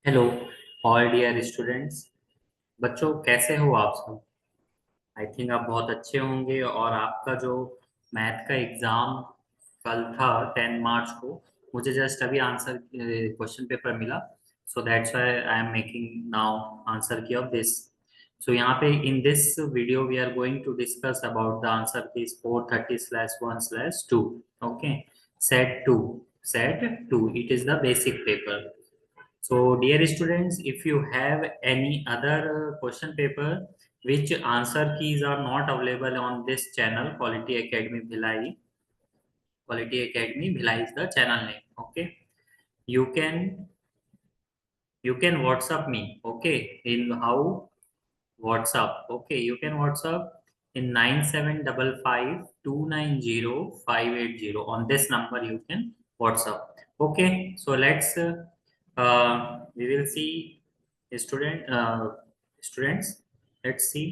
Hello all dear students. बच्चों कैसे हो आप सब। आई थिंक आप बहुत अच्छे होंगे और आपका जो मैथ का एग्ज़ाम कल था 10 मार्च को, मुझे जस्ट अभी आंसर क्वेश्चन पेपर मिला। So that's why I am making now answer key of this. So यहाँ पे in this video we are going to discuss about the answer keys 430/1/2। Okay, set 2 it is the basic paper. So, dear students, if you have any other question paper which answer keys are not available on this channel, Quality Academy Bhilai is the channel name. Okay, you can you can WhatsApp me. Okay, in how WhatsApp. Okay, you can WhatsApp in 9755290580. On this number you can WhatsApp. Okay, so let's we will see students. Let's see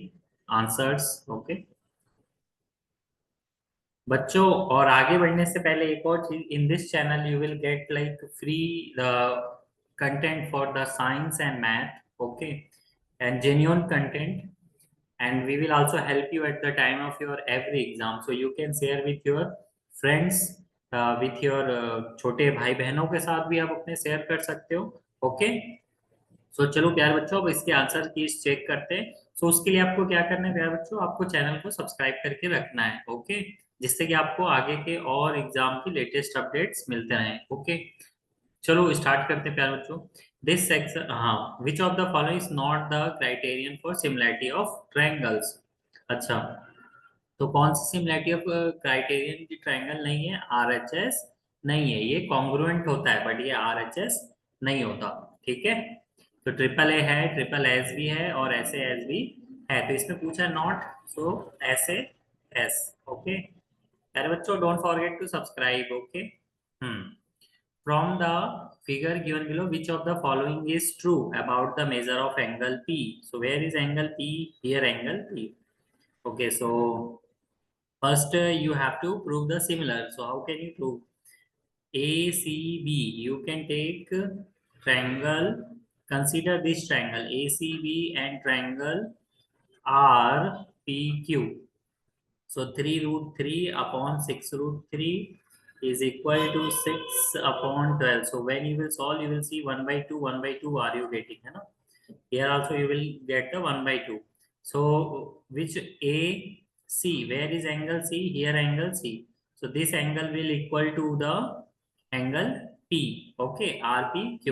answers. Okay, बच्चों और आगे बढ़ने से पहले एक और चीज, in this channel you will get like free the content for the science and math. Okay, and genuine content, and we will also help you at the time of your every exam, so you can share with your friends, with your छोटे भाई बहनों के साथ भी आप अपने share कर सकते हो. ओके, सो चलो प्यारे बच्चों, अब इसके आंसर की चेक करते हैं. सो उसके लिए आपको क्या करना है प्यारे बच्चों, आपको चैनल को सब्सक्राइब करके रखना है. ओके, जिससे कि आपको आगे के और एग्जाम की लेटेस्ट अपडेट्स मिलते रहें. ओके, चलो स्टार्ट करते हैं प्यारे बच्चों. दिस सेक्शन, हाँ, which of the following is not the criterion for similarity of triangles. अच्छा, तो कौन सी सिमिलैरिटी ऑफ क्राइटेरियन की ट्रायंगल नहीं है? आरएचएस नहीं है, ये कॉन्ग्रुएंट होता है बट ये आरएचएस नहीं होता. ठीक है, तो ट्रिपल ए है, ट्रिपल एस भी है और एस एस भी है. तो इसमें पूछा not, so S A S. Okay, अरे बच्चों don't forget to subscribe. Okay, from the figure given below, which of the following is true about the measure of angle P? So where is angle P? Here angle P. Okay, so first you have to prove the similar. So how can you prove? ACB, you can take triangle, consider this triangle ACB and triangle RPQ. So 3 root 3 upon 6 root 3 is equal to 6 upon 12. So when you will solve, you will see 1 by 2, 1 by 2 are you getting? You know? Here also you will get the 1 by 2. So which A, C, where is angle C? Here angle C. So this angle will equal to the angle P. Okay, RPQ.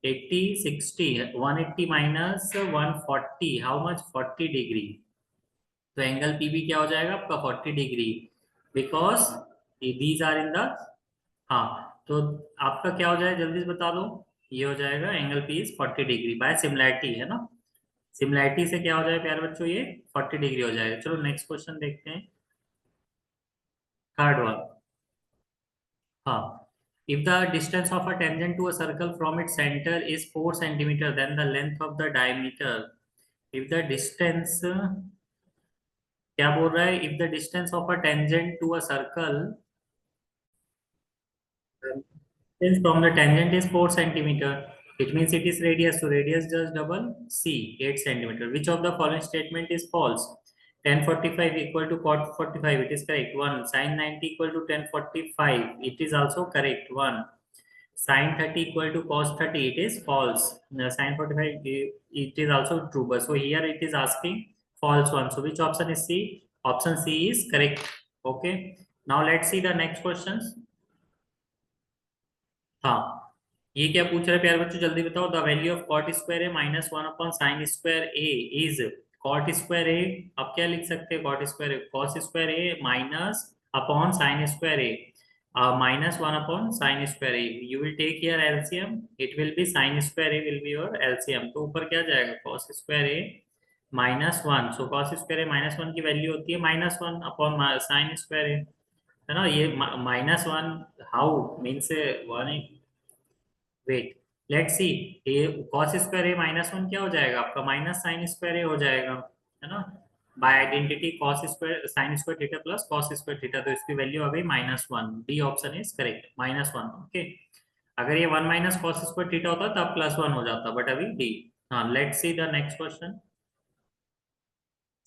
80, 60, 180 minus 140. How much? 40 degree. तो angle P भी क्या हो जाएगा आपका? 40 degree, because these are in the, हाँ, तो आपका क्या हो जाएगा जल्दी से बता दो. ये हो जाएगा angle P is 40 degree by similarity, है ना. सिमिलैरिटी से क्या हो जाएगा प्यारे बच्चों, ये 40 डिग्री हो जाएगा. चलो नेक्स्ट क्वेश्चन देखते हैं, थर्ड वन. हाँ, if the distance of a tangent to a circle from its center is 4 centimeter, then the length of the diameter. If the distance, क्या बोल रहा है? If the distance of a tangent to a circle, distance from the tangent is 4 centimeter, it means it is radius, so radius just double c, 8 centimeter. Which of the following statement is false? Tan 45 equal to cot 45, it is correct. 1. Sin 90 equal to tan 45, it is also correct. 1. Sin 30 equal to cos 30, it is false. Sin 45, it is also true, but so here it is asking false one. So which option is C? Option C is correct. Okay. Now let's see the next questions. हाँ, ये क्या पूछ रहे हैं प्यारे बच्चों, जल्दी बताओ. The value of cot square A minus 1 upon sine square A is. Cot square A, अब क्या लिख सकते हैं? Cot square A, cos square A minus upon sine square A, minus 1 upon sine square A. You will take your LCM, it will be sine square A will be your LCM. तो ऊपर क्या जाएगा? Cos square A minus 1. So cos square A minus 1 की value होती है minus 1 upon sine square A, है ना. ये minus 1 how means 1. Wait, let's see. ये कॉस स्क्वायर ए माइनस 1 क्या हो जाएगा आपका? माइनस साइन स्क्वायर ए हो जाएगा, है ना. By identity cos square sine square theta plus cos square theta, तो इसकी वैल्यू आ गई minus 1. D option is correct, minus 1. Okay, अगर ये 1 माइनस कॉस स्क्वायर थीटा होता तब +1 हो जाता, बट अभी डी। हाँ, let's see the next question.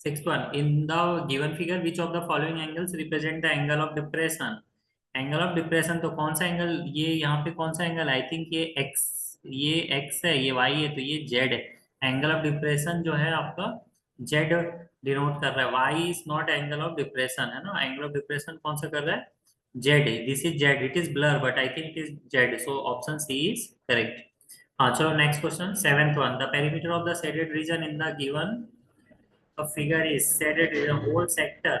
6th one, in the given figure which of the following angles represent the angle of depression? Angle of depression तो कौन सा एंगल, ये यहाँ पे कौन सा एंगल, आई थिंक ये एक्स, ये एक्स है, ये वाई है, तो ये जेड है। एंगल ऑफ डिप्रेशन जो है आपका जेड डिनोट कर रहा है, Y is not angle of depression, है ना। एंगल ऑफ डिप्रेशन कौन सा कर रहा है, जेड है, this is Z, it is blur but I think it is Z, so option C is correct. हाँ चलो next question, 7th one, the perimeter of the shaded region in the given figure is shaded in a whole sector.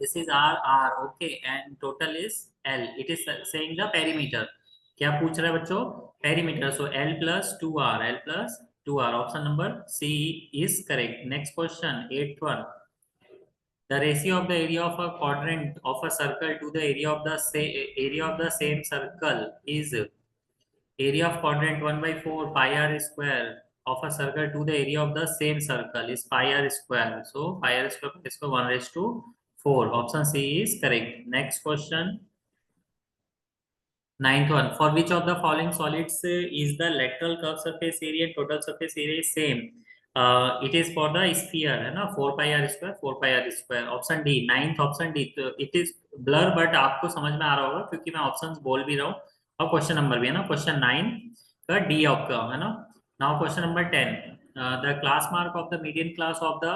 This is R, okay, and total is L. It is saying the perimeter. क्या पूछ रहा है बच्चों, perimeter. So L plus 2R, L plus 2R. Option number C is correct. Next question, 8th one. The ratio of the area of a quadrant of a circle to the area of the same circle is area of quadrant 1 by 4 pi r square of a circle to the area of the same circle is pi r square. So pi r square is 1 raised to 4. Option C is correct. Next question, 9th one. For which of the following solids is the lateral curve surface area and total surface area is same? It is for the sphere, है ना, 4 pi r square 4 pi r square. Option D, 9th option D. तो it is blur but आपको समझ में आ रहा होगा क्योंकि मैं ऑप्शंस बोल भी रहा हूँ और क्वेश्चन नंबर भी है ना, क्वेश्चन 9 का डी आपका है ना। Now question number 10, the class mark of the median class of the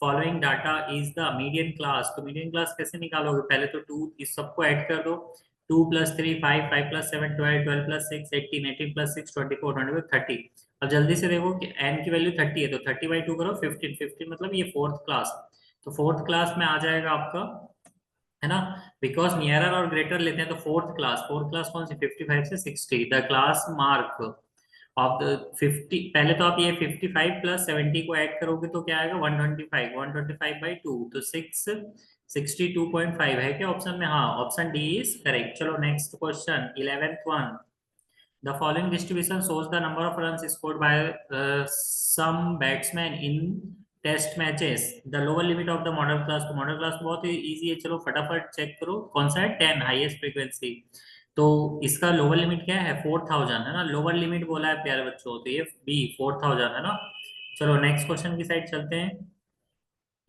following data is the median class. तो मीडियन क्लास कैसे निकालोगे, पहले तो 2 इस सबको ऐड कर दो, 2 + 3 5, 5 + 7 12, 12 + 6 18, 18 + 6 24, 24 30। अब जल्दी से देखो कि n की वैल्यू 30 है तो 30/2 करो, 15 15 मतलब ये 4th क्लास। तो 4th क्लास में आ जाएगा आपका, है ना, बिकॉज नियरर और ग्रेटर लेते हैं तो 4th क्लास कौन सी, 55 से 60। The class mark of the 50, पहले तो आप ये 55 + 70 को ऐड करोगे तो क्या आएगा 125, 125/2 तो 62.5 है क्या ऑप्शन में, हाँ ऑप्शन डी इज करेक्ट। चलो next question, 11th one. The following distribution shows the number of runs scored by some batsmen in test matches. The lower limit of the modal class, तो modal class बहुत ही easy है, चलो फटाफट check करो कौन सा है, 10 हाईएस्ट फ्रीक्वेंसी। तो इसका लोअर लिमिट क्या है, 4000 है ना, लोअर लिमिट बोला है प्यारे बच्चों, तो ये बी 4000 है ना। चलो नेक्स्ट क्वेश्चन की साइड चलते हैं।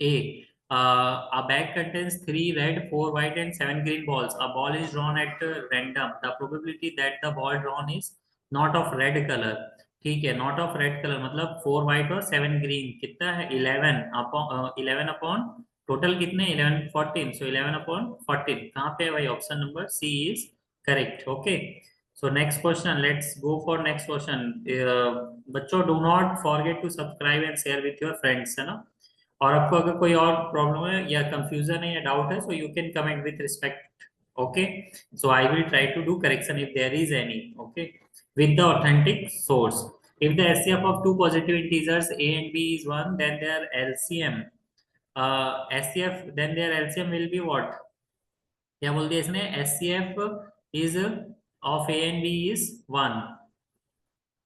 A. A bag contains 3 red, 4 white, and 7 green balls. A ball is drawn at random. The probability that the ball drawn is not of red color. ठीक है, नॉट ऑफ रेड कलर मतलब 4 white और 7 green, कितना है 11/11 total कितने 11 14, सो 11/14 कहाँ पे है भाई, option number C is correct. Okay, so next question, let's go for next question. बच्चों do not forget to subscribe and share with your friends, है ना। और आपको अगर कोई और प्रॉब्लम है या कंफ्यूजन है या डाउट है, so you can comment with respect, okay. So I will try to do correction if there is any, okay, with the authentic source. If the SCF of two positive integers a and b is 1, then their LCM, SCF, then their LCM will be what? क्या बोल दिया इसने, SCF is of a and b is 1,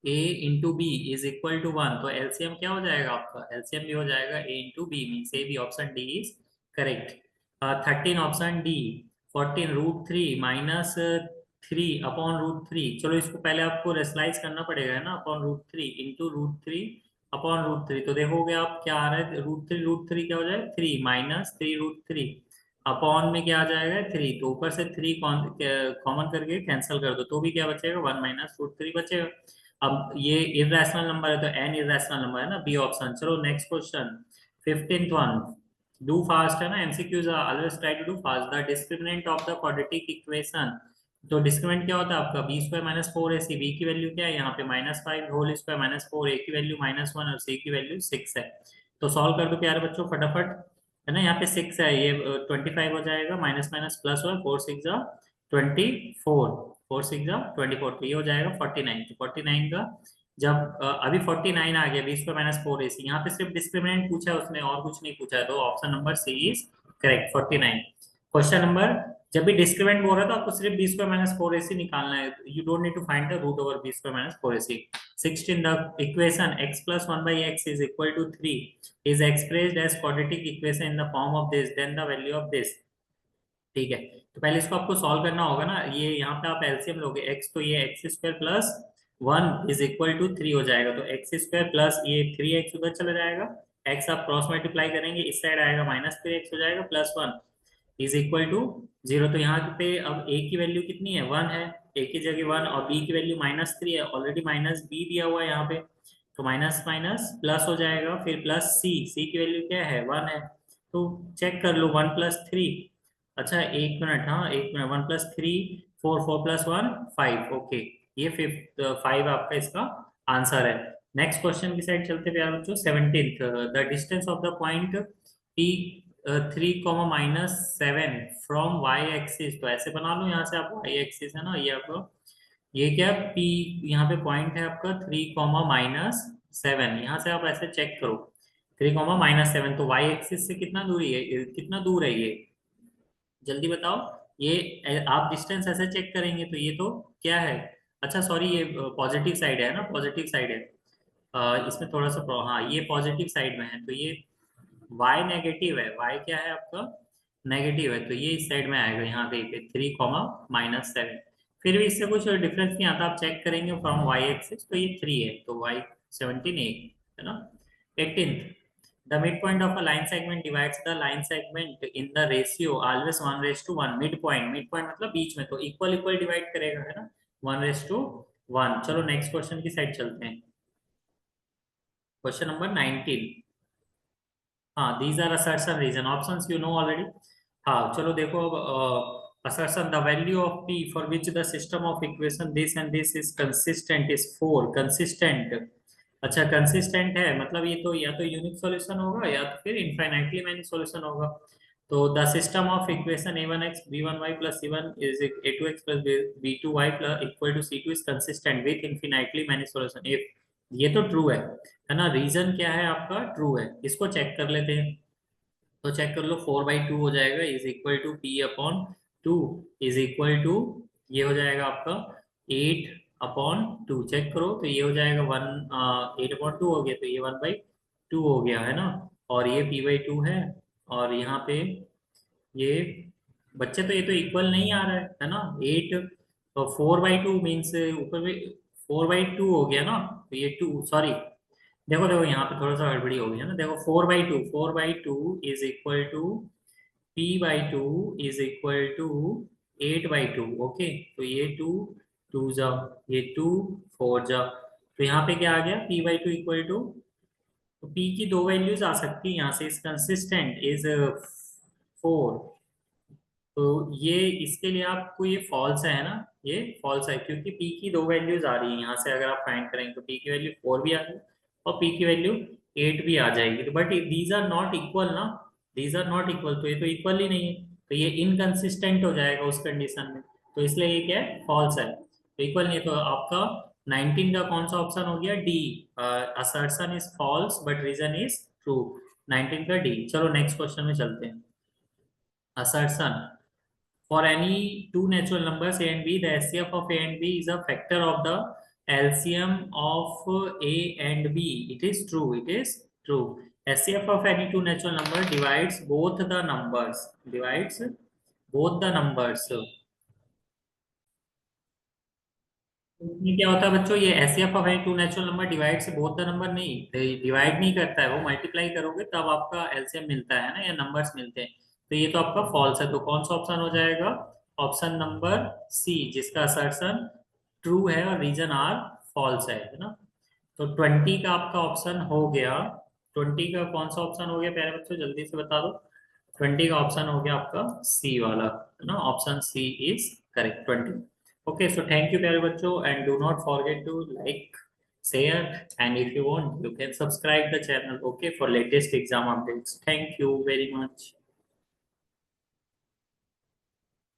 a into b is equal to 1, तो LCM क्या हो जाएगा आपका, LCM भी हो जाएगा a into b, मीन से भी option D is correct. 13 option D, 14 √3 minus 3/√3। चलो इसको पहले आपको रेशनलाइज करना पड़ेगा, है ना, अपॉन √3 इंटू √3/√3। तो देखोगे आप क्या आ रहा है, √3 क्या हो जाएगा 3 माइनस 3√3 अपॉन में क्या आ जाएगा 3, तो ऊपर से 3 कॉमन करके कैंसिल कर दो तो भी क्या बचेगा 1 माइनस √3 बचेगा। अब ये इरेशनल नंबर है तो n इरेशनल नंबर है ना, बी ऑप्शन। चलो next question, 15th one, do fast है ना, MCQs always try to do fast. The discriminant of the quadratic equation, तो डिस्क्रिमिनेंट क्या होता है आपका b² - 4ac, b की वैल्यू क्या है यहाँ पे -5 होल स्क्वायर -4, a की वैल्यू -1 और c की वैल्यू 6 है। तो सॉल्व कर दो प्यारे बच्चों फटाफट, है ना, यहाँ पे 6 है, ये 25 हो जाएगा, माइनस माइनस प्लस हुआ, 4 6 जा 24, 4 6 जा 24, तो ये हो जाएगा 49। तो 49 का जब अभी 49 आ गया, 20² - 4ac, यहाँ पे सिर्फ डिस्क्रिमिनेंट पूछा है उसने और कुछ नहीं पूछा है, तो option number C is correct 49। Question number, जब भी डिस्क्रिमिनेंट बोल रहा था आपको सिर्फ b² - 4ac निकालना है, you don't need to find the root over b² - 4ac। 16, the equation x plus 1/x is equal to 3 is expressed as quadratic equation in the form of this, then the value of this। ठीक है, तो पहले इसको आपको solve करना होगा ना। ये यहाँ पे आप एलसीएम लोगे एक्स, तो ये एक्स स्क्वायर प्लस 1 = 3 हो जाएगा। तो एक्स स्क्वायर प्लस ये 3x उधर चला जाएगा, एक्स आप क्रॉस मल्टीप्लाई करेंगे इस साइड आएगा, -3x हो जाएगा, +1 = 0। तो यहाँ पे अब a की वैल्यू कितनी है, 1 है, a की जगह 1, और b की वैल्यू -3 है, ऑलरेडी -b दिया हुआ है यहाँ पे, तो माइनस माइनस प्लस हो जाएगा, फिर प्लस c की वैल्यू क्या है, 1 है। तो चेक कर लो, 1 + 3, अच्छा एक मिनट, हाँ एक मिनट, 1 + 3 4, 4 + 1 5, ओके, ये 5 आपका इसका आंसर है। नेक्स्ट क्वेश्चन की साइड चलते प्यार बच्चों, 17th, the distance of the point P 3, -7 from Y axis. तो ऐसे बना लो, यहाँ से आप वाई एक्सिस है ना, ये आपको ये क्या P, यहाँ पे पॉइंट है आपका 3, -7, यहाँ से आप ऐसे चेक करो 3, -7, तो वाई एक्सिस से कितना दूरी है, कितना दूर है ये, जल्दी बताओ। ये आप डिस्टेंस ऐसे चेक करेंगे तो ये तो क्या है, अच्छा सॉरी, ये पॉजिटिव साइड है ना, पॉजिटिव साइड है। इसमें थोड़ा सा हाँ ये पॉजिटिव साइड में है, तो ये y नेगेटिव है, y क्या है आपका, नेगेटिव है, तो ये इस साइड में आएगा, यहाँ पे 3, -7। फिर भी इससे कुछ डिफरेंस नहीं आता, आप चेक करेंगे फ्रॉम y एक्सिस, तो ये 3 है, तो y 17 है ना। 18th, the midpoint of a line segment divides the line segment in the ratio always 1:1। midpoint मतलब बीच में, तो इक्वल इक्वल डिवाइड करेगा है ना, 1:1। चलो नेक्स्ट क्वेश्चन की साइड चलते हैं, क्वेश्चन नंबर 19। हाँ, these are assertion reason, options you know already. हाँ चलो देखो अब, assertion the value of p for which the system of equation this and this is consistent is 4, consistent। अच्छा consistent है मतलब ये तो या तो यूनिक सॉल्यूशन होगा या तो फिर इनफाइनाइटली मैनी सॉल्यूशन होगा। तो the system of equation a1x b1y plus c1 is a2x plus b2y plus equal to c2 is consistent with infinitely many solution if, ये तो ट्रू है ना। रीजन क्या है आपका, ट्रू है, इसको चेक कर लेते हैं। तो चेक कर लो, 4/2 हो जाएगा is equal to p/2 is equal to, ये हो जाएगा आपका 8/2। चेक करो तो ये हो जाएगा 8/2 हो गया, तो ये 1/2 हो गया है ना, और ये p/2 है, और यहाँ पे ये बच्चे तो ये तो इक्वल नहीं आ रहा है ना, 8 तो 4/2 मीन्स ऊपर में 4/2 हो गया ना, तो ये 2 सॉरी, देखो देखो यहाँ पे थोड़ा सा गड़बड़ी हो गई है ना, देखो 4/2 is equal to p/2 is equal to 8/2, okay. तो ये 2 2 जाओ, ये 2 4 जाओ, तो यहाँ पे क्या आ गया, p/2 इक्वल टू, तो p की दो वैल्यूज आ सकती है यहाँ से, इज कंसिस्टेंट इज 4। तो ये इसके लिए आपको ये फॉल्स है ना, ये फॉल्स है क्योंकि p की दो वैल्यूज आ रही है यहाँ से, अगर आप फाइंड करेंगे तो p की वैल्यू 4 भी आ रही है और p की वैल्यू 8 भी आ जाएगी, तो but these are not equal ना, दीज आर नॉट इक्वल, तो ये तो इक्वल ही नहीं है, तो ये इनकंसिस्टेंट हो जाएगा उस कंडीशन में, तो इसलिए ये क्या है, फॉल्स है, तो इक्वल नहीं है। तो आपका 19 का कौन सा ऑप्शन हो गया, D, assertion is false but reason is true, 19 का डी। चलो नेक्स्ट क्वेश्चन में चलते हैं, assertion for any two natural numbers a and b, the HCF of a and b is a factor of the LCM of a and b, it is true, it is true। HCF of any two natural number divides both the numbers, divides both the numbers। इसमें क्या होता है बच्चों, ये HCF of any two natural number divides both the number, नहीं divide नहीं करता है, वो मल्टीप्लाई करोगे तब आपका एलसीएम मिलता है ना, या नंबर्स मिलते हैं, तो ये तो आपका फॉल्स है, तो कौन सा ऑप्शन हो जाएगा, ऑप्शन नंबर सी, जिसका असर्शन ट्रू है और रीजन आर फॉल्स है ना। तो 20 का आपका ऑप्शन हो गया, 20 का कौन सा ऑप्शन हो गया प्यारे बच्चों, जल्दी से बता दो। 20 का ऑप्शन हो गया आपका सी वाला है ना, option C is correct, 20। Okay, so thank you प्यारे बच्चों, and do not forget to like, share, and if you want you can subscribe the channel, okay, for latest exam updates। Thank you very much।